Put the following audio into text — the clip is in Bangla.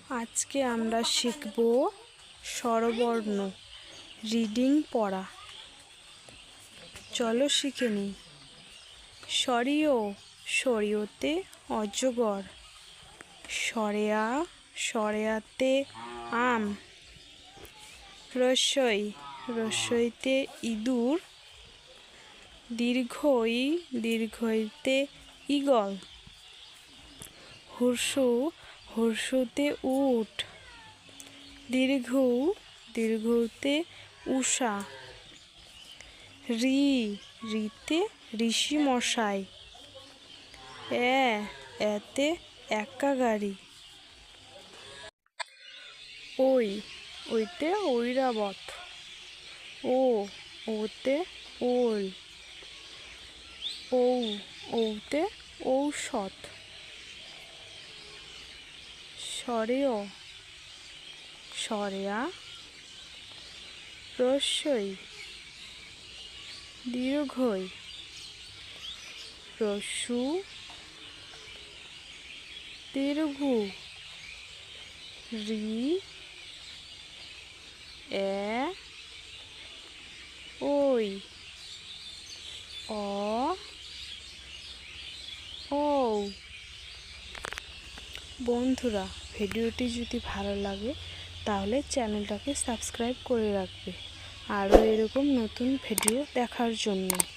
আজকে আমরা শিখব স্বরবর্ণ রিডিং পড়া। চলো শিখে নিই। সরিও, সরিওতে অজগর। সরেয়া, সরেয়াতে আম। রস্বই, রস্বইতে ইঁদুর। দীর্ঘই, দীর্ঘইতে ঈগল। হর্ষু, হর্ষুতে উট। দীর্ঘউ, দীর্ঘউতে উষা। রি, রিতে ঋষি মশাই। এতে একা গাড়ি। ওই, ওইতে ঐরাবত। ওতে ওল। ওতে ঔষধ। সরেয়, সরেয়া। রস্বই, দীর্ঘই। রস্যু, দীর্ঘু। রি, ওই। ও। বন্ধুরা, ভিডিওটি যদি ভালো লাগে তাহলে চ্যানেলটাকে সাবস্ক্রাইব করে রাখবে আরও এরকম নতুন ভিডিও দেখার জন্য।